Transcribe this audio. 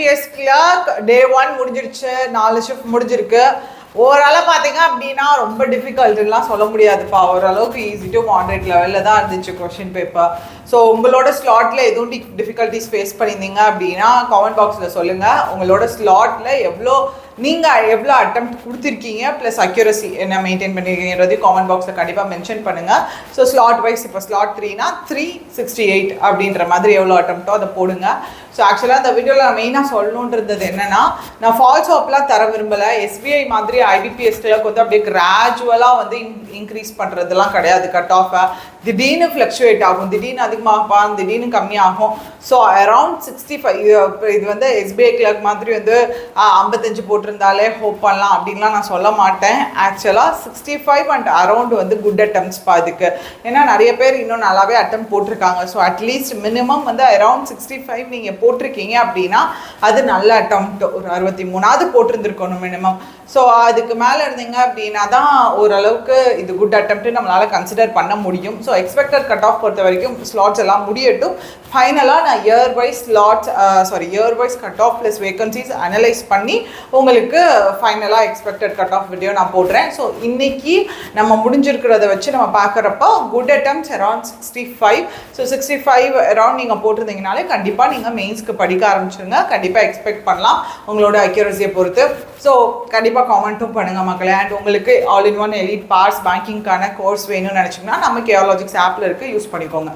IBPS clerk டே 1 முடிஞ்சிருச்சு, 4 shift முடிஞ்சிருக்கு. ஓரளவு பார்த்தீங்க அப்படின்னா ரொம்ப டிஃபிகல்ட்டுலாம் சொல்ல முடியாதுப்பா, ஓரளவுக்கு ஈஸி டு மாடரேட் லெவலில் தான் இருந்துச்சு கொஷின் பேப்பர். ஸோ உங்களோட ஸ்லாட்டில் எதுவும் டிஃபிகல்ட்டிஸ் ஃபேஸ் பண்ணியிருந்தீங்க அப்படின்னா கமெண்ட் பாக்ஸில் சொல்லுங்கள். உங்களோட ஸ்லாட்டில் நீங்கள் எவ்வளோ அட்டெம்ப்ட் கொடுத்துருக்கீங்க ப்ளஸ் அக்யூரசி என்ன மெயின்டைன் பண்ணியிருக்கீங்கன்றதையும் காமெண்ட் பாக்ஸில் கண்டிப்பாக மென்ஷன் பண்ணுங்கள். ஸோ ஸ்லாட் வைஸ் இப்போ ஸ்லாட் 3னா 368 அப்படின்ற மாதிரி எவ்வளோ அட்டெம்ப்ட்டோ அதை போடுங்க. ஸோ ஆக்சுவலாக அந்த வீடியோவில் நான் மெயினாக சொல்லணுன்றது என்னென்னா, நான் ஃபால்ஸ் ஹோப்லாம் தர விரும்பலை. SBI மாதிரி IBPS கிளர்க் வந்து அப்படியே கிராஜுவலாக வந்து இன்க்ரீஸ் பண்ணுறதுலாம் கிடையாது. கட் ஆஃபை திடீர்னு ஃப்ளக்சுவேட் ஆகும், திடீர்னு அதிகமாகும், திடீர்னு கம்மியாகும். ஸோ அரவுண்ட் 65 இது வந்து SBI கிளர்க் மாதிரி வந்து 55 போட்டிருந்தாலே ஹோப் பண்ணலாம் அப்படின்லாம் நான் சொல்ல மாட்டேன். ஆக்சுவலாக 65 அண்ட் அரவுண்ட் வந்து குட் அட்டெம்ப்ட்ஸ்ப்பா இதுக்கு. ஏன்னா நிறைய பேர் இன்னும் நல்லாவே அட்டெம்ப்ட் போட்டிருக்காங்க. ஸோ அட்லீஸ்ட் மினிமம் வந்து அரவுண்ட் 65 நீங்கள் போட்டிருக்கீங்க அப்படின்னா அது நல்ல அட்டெம்ப்ட். ஒரு 63ஆவது போட்டிருந்துருக்கணும் மினிமம். ஸோ அதுக்கு மேலே இருந்தீங்க அப்படின்னா தான் ஓரளவுக்கு இது குட் அட்டெம்ப்ட்டு நம்மளால் கன்சிடர் பண்ண முடியும். ஸோ எக்ஸ்பெக்டட் கட் ஆஃப் பொறுத்த வரைக்கும் ஸ்லாட்ஸ் எல்லாம் முடியட்டும். ஃபைனலாக நான் year wise cut off plus vacancies analyse பண்ணி உங்களுக்கு ஃபைனலாக எக்ஸ்பெக்டட் கட் ஆஃப் வீடியோ நான் போடுறேன். ஸோ இன்றைக்கி நம்ம முடிஞ்சிருக்கிறத வச்சு நம்ம பார்க்குறப்போ good attempts around 65. So 65 around நீங்கள் போட்டிருந்தீங்கனாலே கண்டிப்பாக நீங்கள் மெயின்ஸ்க்கு படிக்க ஆரம்பிச்சிருங்க. கண்டிப்பாக எக்ஸ்பெக்ட் பண்ணலாம் உங்களோட அக்யூரஸியை பொறுத்து. ஸோ கண்டிப்பாக காமெண்ட்டும் பண்ணுங்கள் மக்களே. அண்ட் உங்களுக்கு ஆல் இன் ஒன் எலிட் பார்ஸ் பேங்கிங்கான கோர்ஸ் வேணும்னு நினச்சிங்கன்னா நம்ம கேஆர்லாஜிக்ஸ் ஆப்பில் இருக்குது, யூஸ் பண்ணிக்கோங்க.